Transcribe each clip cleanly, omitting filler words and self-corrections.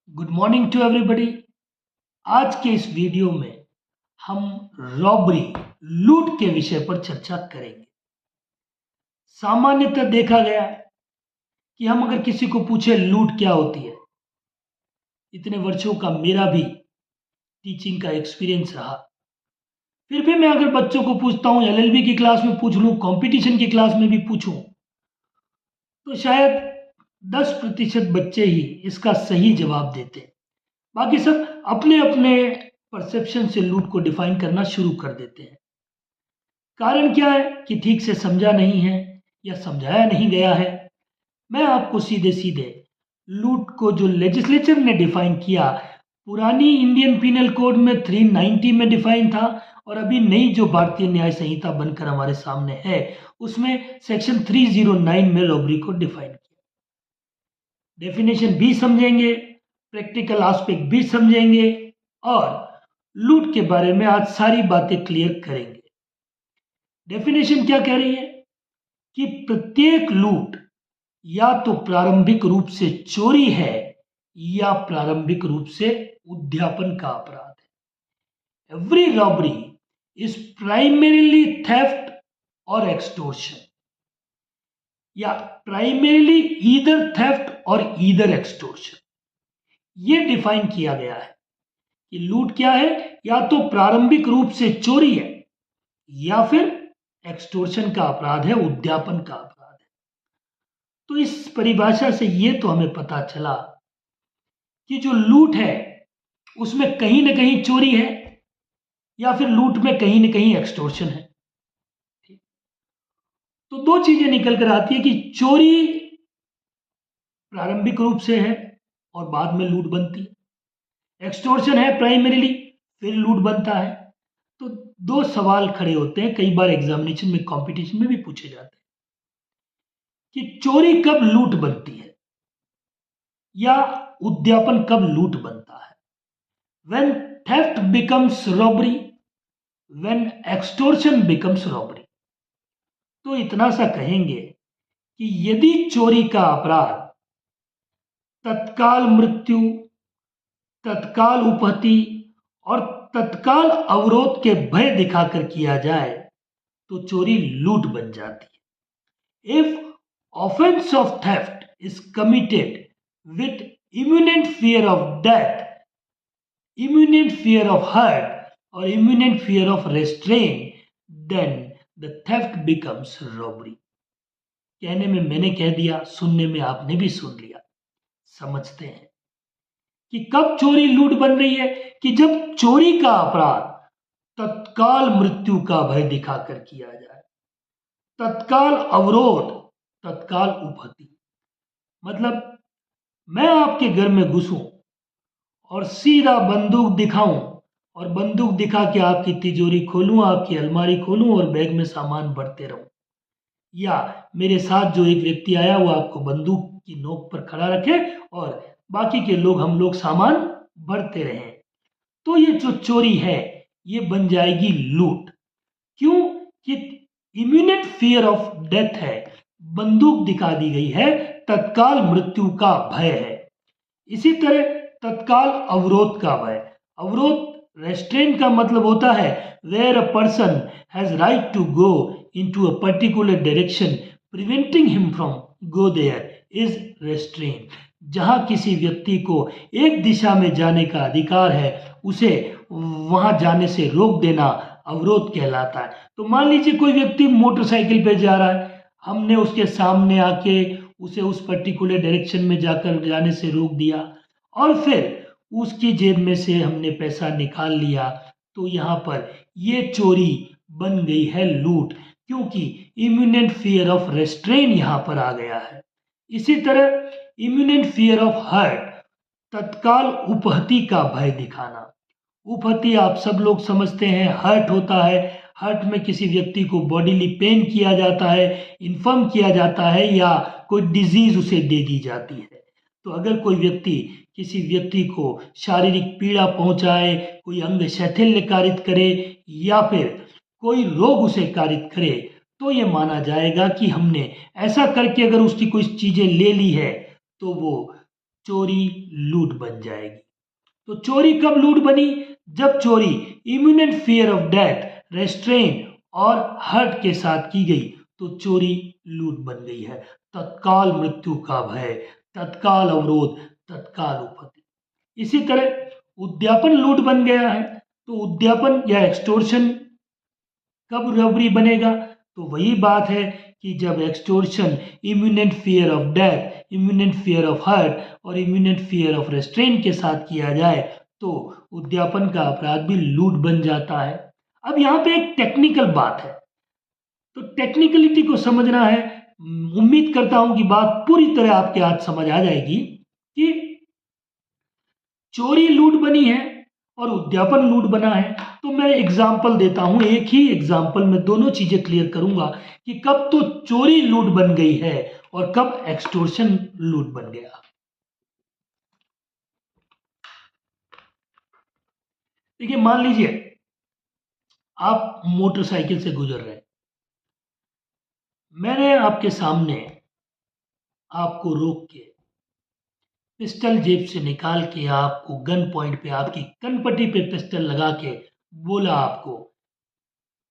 Good morning to everybody. आज के इस वीडियो में हम रॉबरी लूट के विषय पर चर्चा करेंगे। सामान्यतः देखा गया है कि हम अगर किसी को पूछे लूट क्या होती है, इतने वर्षों का मेरा भी टीचिंग का एक्सपीरियंस रहा, फिर भी मैं अगर बच्चों को पूछता हूँ, एलएलबी की क्लास में पूछ लूँ, कंपटीशन की क्लास में भी पूछूं, तो शायद 10% बच्चे ही इसका सही जवाब देते हैं। बाकी सब अपने अपने परसेप्शन से लूट को डिफाइन करना शुरू कर देते हैं। कारण क्या है कि ठीक से समझा नहीं है या समझाया नहीं गया है। मैं आपको सीधे सीधे लूट को जो लेजिस्लेचर ने डिफाइन किया, पुरानी इंडियन पिनल कोड में 390 में डिफाइन था, और अभी नई जो भारतीय न्याय संहिता बनकर हमारे सामने है उसमें सेक्शन 309 में रॉबरी को डिफाइन किया। डेफिनेशन भी समझेंगे, प्रैक्टिकल एस्पेक्ट भी समझेंगे और लूट के बारे में आज सारी बातें क्लियर करेंगे। डेफिनेशन क्या कह रही है कि प्रत्येक लूट या तो प्रारंभिक रूप से चोरी है या प्रारंभिक रूप से उद्यापन का अपराध है। Every robbery is primarily theft और एक्सटोर्शन, या प्राइमरीली ईदर थेफ्ट और ईदर एक्सटोर्शन। ये डिफाइन किया गया है कि लूट क्या है, या तो प्रारंभिक रूप से चोरी है या फिर एक्सटोर्शन का अपराध है, उद्यापन का अपराध है। तो इस परिभाषा से ये तो हमें पता चला कि जो लूट है उसमें कहीं ना कहीं चोरी है या फिर लूट में कहीं ना कहीं एक्सटोर्शन है। तो दो चीजें निकल कर आती है कि चोरी प्रारंभिक रूप से है और बाद में लूट बनती है, एक्सटोर्शन है प्राइमरीली फिर लूट बनता है। तो दो सवाल खड़े होते हैं, कई बार एग्जामिनेशन में कंपटीशन में भी पूछे जाते हैं कि चोरी कब लूट बनती है या उद्यापन कब लूट बनता है। When theft becomes robbery, when extortion becomes robbery। तो इतना सा कहेंगे कि यदि चोरी का अपराध तत्काल मृत्यु, तत्काल उपहति और तत्काल अवरोध के भय दिखाकर किया जाए तो चोरी लूट बन जाती है। If offence of theft is committed with imminent fear of death, imminent fear of hurt or imminent fear of restraint, then the theft becomes robbery। कहने में मैंने कह दिया, सुनने में आपने भी सुन लिया। समझते हैं कि कब चोरी लूट बन रही है, कि जब चोरी का अपराध तत्काल मृत्यु का भय दिखाकर किया जाए, तत्काल अवरोध, तत्काल उपहति। मतलब मैं आपके घर में घुसूं और सीधा बंदूक दिखाऊं और बंदूक दिखा के आपकी तिजोरी खोलूं, आपकी अलमारी खोलूं और बैग में सामान भरते रहूं, या मेरे साथ जो एक व्यक्ति आया वो आपको बंदूक की नोक पर खड़ा रखे और बाकी के लोग, हम लोग सामान भरते रहें, तो ये जो चोरी है ये बन जाएगी लूट। क्यों? कि इम्यूनेट फियर ऑफ डेथ है, बंदूक दिखा दी गई है, तत्काल मृत्यु का भय है। इसी तरह तत्काल अवरोध का भय, अवरोध रेस्ट्रेंट का मतलब होता है where a person has right to go into a particular direction preventing him from go there is restraint. जहां किसी व्यक्ति को एक दिशा में जाने का अधिकार है उसे वहां जाने से रोक देना अवरोध कहलाता है। तो मान लीजिए कोई व्यक्ति मोटरसाइकिल पे जा रहा है, हमने उसके सामने आके उसे उस पर्टिकुलर डायरेक्शन में जाकर जाने से रोक दिया और फिर उसकी जेब में से हमने पैसा निकाल लिया, तो यहाँ पर ये चोरी बन गई है लूट, क्योंकि इम्यूनेंट फियर ऑफ रेस्ट्रेन यहाँ पर आ गया है। इसी तरह इम्यूनेंट फियर ऑफ हर्ट, तत्काल उपहति का भय दिखाना। उपहति आप सब लोग समझते हैं, हर्ट होता है, हर्ट में किसी व्यक्ति को बॉडीली पेन किया जाता है, इन्फर्म किया जाता है या कोई डिजीज उसे दे दी जाती है। तो अगर कोई व्यक्ति किसी व्यक्ति को शारीरिक पीड़ा पहुंचाए, कोई अंग शैथिल्य कारित करे या फिर कोई रोग उसे कारित करे, तो ये माना जाएगा कि हमने ऐसा करके अगर उसकी कोई चीजें ले ली है तो वो चोरी लूट बन जाएगी। तो चोरी कब लूट बनी? जब चोरी imminent fear of death, restraint और हर्ट के साथ की गई तो चोरी लूट बन गई है। तत्काल मृत्यु का भय, तत्काल अवरोध, तत्काल उपपत्ति। इसी तरह उद्यापन लूट बन गया है। तो उद्यापन या एक्सटोर्शन कब रॉबरी बनेगा? तो वही बात है कि जब extortion imminent fear of death, imminent fear of hurt और इमिनेंट फियर ऑफ रेस्ट्रेन के साथ किया जाए तो उद्यापन का अपराध भी लूट बन जाता है। अब यहाँ पे एक टेक्निकल बात है, तो टेक्निकलिटी को समझना है। उम्मीद करता हूं कि बात पूरी तरह आपके हाथ समझ आ जाएगी कि चोरी लूट बनी है और उद्यापन लूट बना है। तो मैं एग्जाम्पल देता हूं, एक ही एग्जाम्पल में दोनों चीजें क्लियर करूंगा कि कब तो चोरी लूट बन गई है और कब एक्सटोर्शन लूट बन गया। देखिए, मान लीजिए आप मोटरसाइकिल से गुजर रहे हैं, मैंने आपके सामने आपको रोक के पिस्टल जेब से निकाल के आपको गन पॉइंट पे, आपकी कनपट्टी पे पिस्टल लगा के बोला आपको,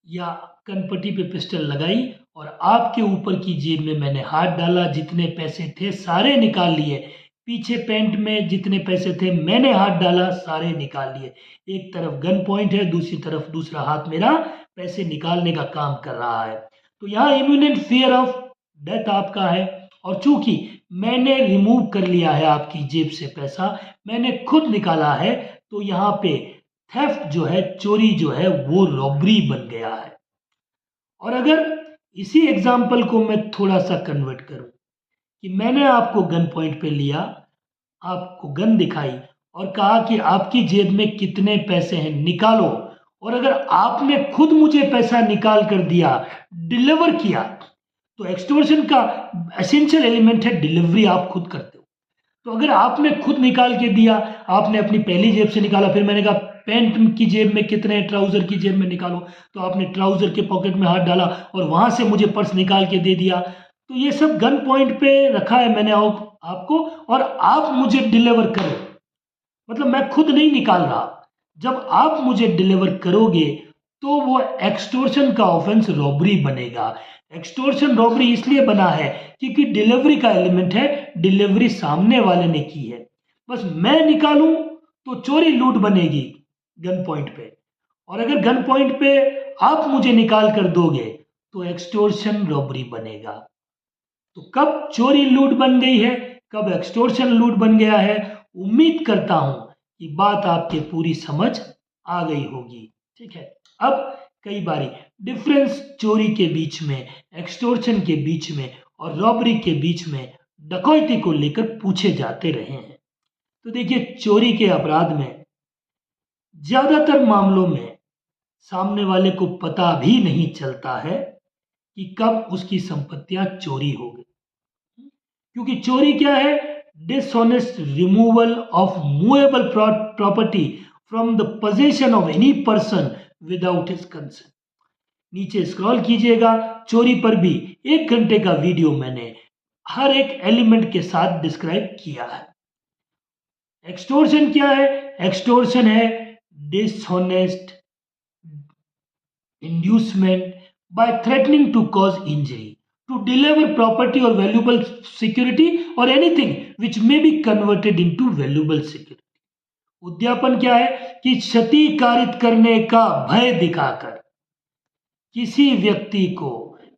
या कनपट्टी पे पिस्टल लगाई और आपके ऊपर की जेब में मैंने हाथ डाला, जितने पैसे थे सारे निकाल लिए, पीछे पैंट में जितने पैसे थे मैंने हाथ डाला सारे निकाल लिए। एक तरफ गन पॉइंट है, दूसरी तरफ दूसरा हाथ मेरा पैसे निकालने का काम कर रहा है। तो यहाँ इम्यूनेंट फियर ऑफ डेथ आपका है, और चूंकि मैंने रिमूव कर लिया है आपकी जेब से पैसा, मैंने खुद निकाला है, तो यहाँ पे थेफ्ट जो है, चोरी जो है, वो रॉबरी बन गया है। और अगर इसी एग्जाम्पल को मैं थोड़ा सा कन्वर्ट करूं कि मैंने आपको गन पॉइंट पे लिया, आपको गन दिखाई और कहा कि आपकी जेब में कितने पैसे हैं निकालो, और अगर आपने खुद मुझे पैसा निकाल कर दिया, डिलीवर किया, तो एक्सटोर्शन का एसेंशियल एलिमेंट है डिलीवरी, आप खुद करते हो। तो अगर आपने खुद निकाल के दिया, आपने अपनी पहली जेब से निकाला, फिर मैंने कहा पैंट की जेब में कितने, ट्राउजर की जेब में निकालो, तो आपने ट्राउजर के पॉकेट में हाथ डाला और वहां से मुझे पर्स निकाल के दे दिया, तो ये सब गन पॉइंट पे रखा है मैंने आपको, और आप मुझे डिलीवर करो, मतलब मैं खुद नहीं निकाल रहा। जब आप मुझे डिलीवर करोगे तो वो एक्सटोर्शन का ऑफेंस रॉबरी बनेगा। एक्सटोर्शन रॉबरी इसलिए बना है क्योंकि डिलीवरी का एलिमेंट है, डिलीवरी सामने वाले ने की है, बस मैं निकालूं तो चोरी लूट बनेगी गन पॉइंट पे, और अगर गन पॉइंट पे आप मुझे निकाल कर दोगे तो एक्सटोर्शन रॉबरी बनेगा। तो कब चोरी लूट बन गई है, कब एक्सटोर्शन लूट बन गया है, उम्मीद करता हूं कि बात आपके पूरी समझ आ गई होगी। ठीक है, अब कई बारी डिफरेंस चोरी के बीच में, एक्सटोर्शन के बीच में और रॉबरी के बीच में डकैती को लेकर पूछे जाते रहे हैं। तो देखिए, चोरी के अपराध में ज्यादातर मामलों में सामने वाले को पता भी नहीं चलता है कि कब उसकी संपत्तियां चोरी हो गई, क्योंकि चोरी क्या है? Dishonest removal of movable property from the possession of any person without his consent. नीचे स्क्रॉल कीजिएगा, चोरी पर भी 1 घंटे का वीडियो मैंने हर एक एलिमेंट के साथ डिस्क्राइब किया है। एक्सटोर्शन क्या है? एक्सटोर्शन है dishonest inducement by threatening to cause injury, to deliver property or valuable security or anything which may be converted into valuable security. उद्यापन क्या है? कि क्षति कारित करने का भय दिखाकर किसी व्यक्ति को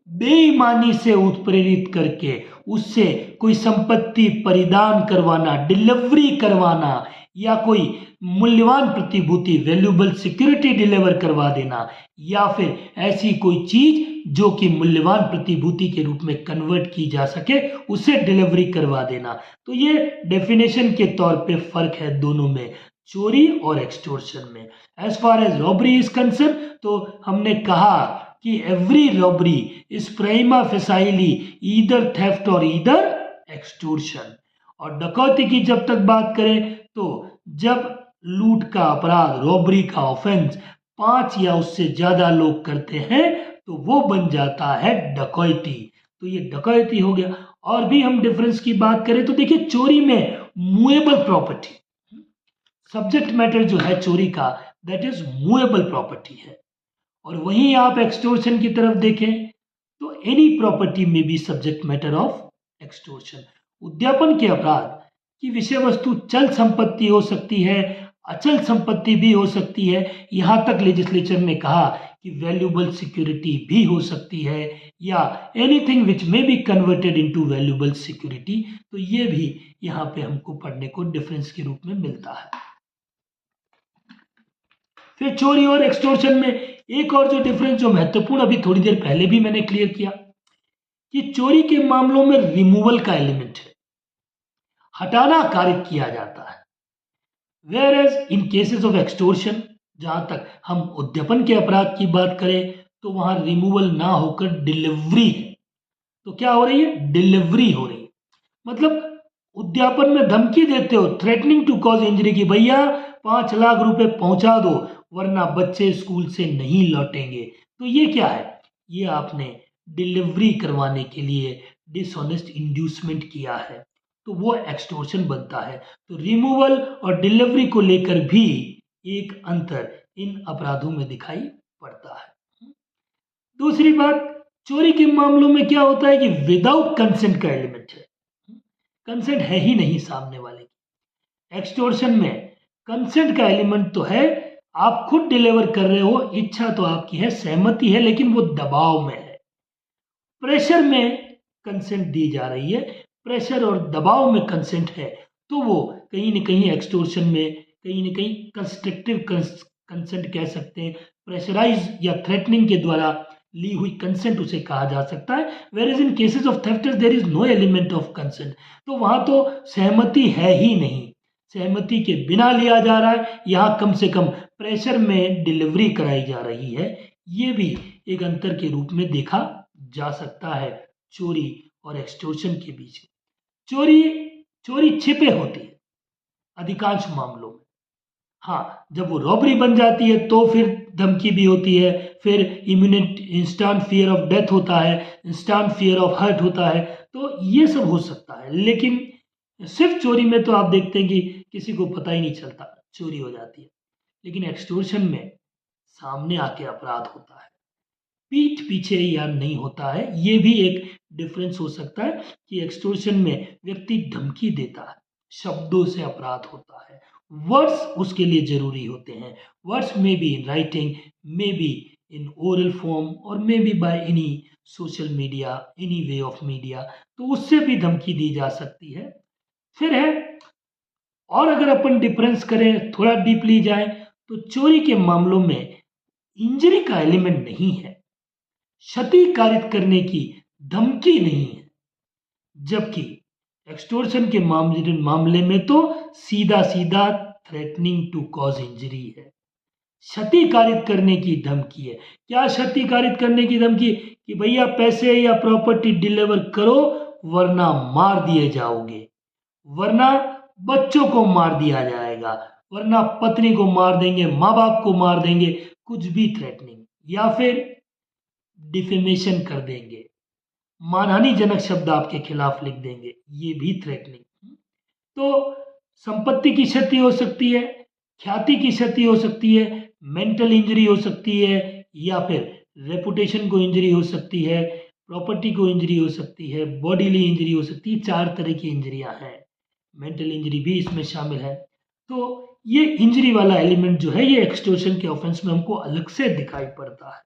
बेईमानी से उत्प्रेरित करके उससे कोई संपत्ति परिधान करवाना, डिलीवरी करवाना, या कोई मूल्यवान प्रतिभूति, वैल्यूएबल सिक्योरिटी डिलीवर करवा देना, या फिर ऐसी कोई चीज जो कि मूल्यवान प्रतिभूति के रूप में कन्वर्ट की जा सके, उसे डिलीवरी करवा देना। तो ये डेफिनेशन के तौर पे फर्क है दोनों में, चोरी और एक्सटोर्शन में। As far as robbery is concern, तो हमने कहा कि every robbery is prima facie either theft और ईदर एक्सटोर्शन। और डकैती की जब तक बात करें तो जब लूट का अपराध, रॉबरी का ऑफेंस 5 या उससे ज्यादा लोग करते हैं तो वो बन जाता है डकैती। तो ये डकैती हो गया। और भी हम डिफरेंस की बात करें तो देखिए, चोरी में मूवेबल प्रॉपर्टी, सब्जेक्ट मैटर जो है चोरी का दैट इज मूवेबल प्रॉपर्टी है। और वहीं आप एक्सटोर्शन की तरफ देखें तो एनी प्रॉपर्टी में be subject matter of extortion. उद्यापन के अपराध की विषय वस्तु चल संपत्ति हो सकती है, अचल संपत्ति भी हो सकती है, यहां तक लेजिस्लेचर ने कहा कि वैल्यूएबल सिक्योरिटी भी हो सकती है, या anything which may be converted into valuable security. तो ये भी यहाँ पे हमको पढ़ने को डिफरेंस के रूप में मिलता है। फिर चोरी और एक्सटोर्शन में एक और जो डिफरेंस जो महत्वपूर्ण अभी थोड़ी देर पहले भी मैंने क्लियर किया कि चोरी के मामलों में रिमूवल का एलिमेंट है, हटाना कार्य किया जाता है। Whereas in cases of extortion, जहां तक हम उद्यपन के अपराध की बात करें तो वहां रिमूवल ना होकर डिलीवरी है। तो क्या हो रही है? डिलीवरी हो रही है। मतलब उद्यापन में धमकी देते हो, थ्रेटनिंग टू कॉज इंजरी की, भैया 5 लाख रुपए पहुंचा दो वरना बच्चे स्कूल से नहीं लौटेंगे। तो ये क्या है? ये आपने डिलीवरी करवाने के लिए डिसऑनेस्ट इंड्यूसमेंट किया है, तो वो एक्सटोर्शन बनता है। तो रिमूवल और डिलीवरी को लेकर भी एक अंतर इन अपराधों में दिखाई पड़ता है। दूसरी बात, चोरी के मामलों में क्या होता है कि विदाउट कंसेंट का एलिमेंट है, कंसेंट है ही नहीं सामने वाले की। एक्सटोर्शन में कंसेंट का एलिमेंट तो है, आप खुद डिलीवर कर रहे हो, इच्छा तो आपकी है, सहमति है, लेकिन वो दबाव में है। प्रेशर में कंसेंट दी जा रही है, प्रेशर और दबाव में कंसेंट है, तो वो कहीं ना कहीं एक्सटोर्शन में कहीं ना कहीं कंस्ट्रक्टिव कंसेंट कह सकते हैं, प्रेशराइज या थ्रेटनिंग के द्वारा ली हुई कंसेंट उसे कहा जा सकता है। Whereas in cases of theft there is no element of consent, तो वहां तो सहमति है ही नहीं, सहमति के बिना लिया जा रहा है, यहाँ कम से कम प्रेशर में डिलीवरी कराई जा रही है। ये भी एक अंतर के रूप में देखा जा सकता है चोरी और एक्सटोर्शन के बीच में। चोरी चोरी छिपे होती है अधिकांश मामलों में। हाँ, जब वो रॉबरी बन जाती है तो फिर धमकी भी होती है, फिर imminent instant fear of death होता है, इंस्टेंट फियर ऑफ हर्ट होता है, तो ये सब हो सकता है। लेकिन सिर्फ चोरी में तो आप देखते हैं कि किसी को पता ही नहीं चलता, चोरी हो जाती है। लेकिन एक्सटोर्शन में सामने आके अपराध होता है, पीठ पीछे या नहीं होता है। ये भी एक डिफरेंस हो सकता है कि एक्सटोर्शन में व्यक्ति धमकी देता है, शब्दों से अपराध होता है, वर्ड्स उसके लिए जरूरी होते हैं, वर्ड्स में be in writing, may be in oral form और may be by any social media, any way of media, तो उससे भी धमकी दी जा सकती है। फिर है, और अगर अपन डिफरेंस करें, थोड़ा डीपली जाए, तो चोरी के मामलों में इंजरी का एलिमेंट नहीं है, क्षति कारित करने की धमकी नहीं है, जबकि एक्सटोर्शन के मामले में तो सीधा सीधा थ्रेटनिंग टू कॉज इंजरी है, क्षति कारित करने की धमकी है। क्या क्षति कारित करने की धमकी? कि भैया पैसे या प्रॉपर्टी डिलीवर करो वरना मार दिए जाओगे, वरना बच्चों को मार दिया जाएगा, वरना पत्नी को मार देंगे, माँ बाप को मार देंगे, कुछ भी थ्रेटनिंग, या फिर डिफेमेशन कर देंगे, मानहानिजनक शब्द आपके खिलाफ लिख देंगे, ये भी थ्रेटनिंग। तो संपत्ति की क्षति हो सकती है, ख्याति की क्षति हो सकती है, मेंटल इंजरी हो सकती है, या फिर रेपुटेशन को इंजरी हो सकती है, प्रॉपर्टी को इंजरी हो सकती है, बॉडीली इंजरी हो सकती है। 4 तरह की इंजरियां हैं, मेंटल इंजरी भी इसमें शामिल है। तो ये इंजरी वाला एलिमेंट जो है ये एक्सटोर्शन के ऑफेंस में हमको अलग से दिखाई पड़ता है।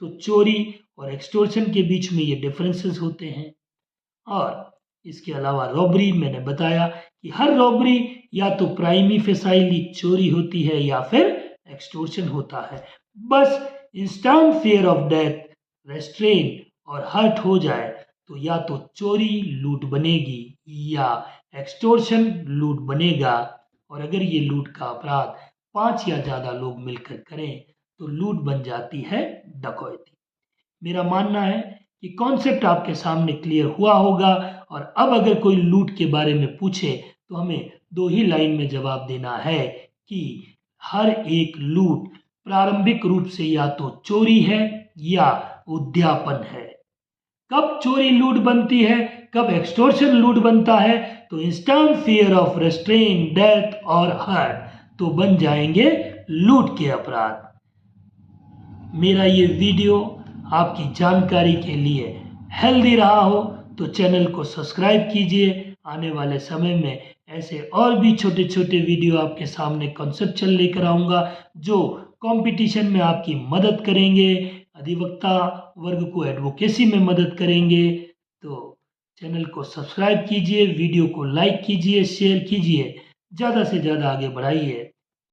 तो चोरी और एक्सटोर्शन के बीच में ये डिफरेंसेस होते हैं। और इसके अलावा रॉबरी, मैंने बताया कि हर रॉबरी या तो प्राइमी फेसाइली चोरी होती है या फिर एक्सटोर्शन होता है। बस instant fear of death, restraint और हर्ट हो जाए तो या तो चोरी लूट बनेगी या एक्सटोर्शन लूट बनेगा। और अगर ये लूट का अपराध 5 या ज़्यादा लोग मिलकर करें तो लूट बन जाती है डकैती। मेरा मानना है कि कॉन्सेप्ट आपके सामने क्लियर हुआ होगा। और अब अगर कोई लूट के बारे में पूछे तो हमें 2 ही लाइन में जवाब देना है कि हर एक लूट प्रारंभिक रूप से या तो चोरी है या उद्यापन है। कब चोरी लूट बनती है, कब एक्सटॉर्शन लूट बनता है, तो instant fear of restrain, death और हर्ट तो बन जाएंगे लूट के अपराध। मेरा ये वीडियो आपकी जानकारी के लिए हेल्दी रहा हो तो चैनल को सब्सक्राइब कीजिए। आने वाले समय में ऐसे और भी छोटे छोटे वीडियो आपके सामने कॉन्सेप्चुअल लेकर आऊँगा जो कंपटीशन में आपकी मदद करेंगे, अधिवक्ता वर्ग को एडवोकेसी में मदद करेंगे। तो चैनल को सब्सक्राइब कीजिए, वीडियो को लाइक कीजिए, शेयर कीजिए, ज़्यादा से ज़्यादा आगे बढ़ाइए।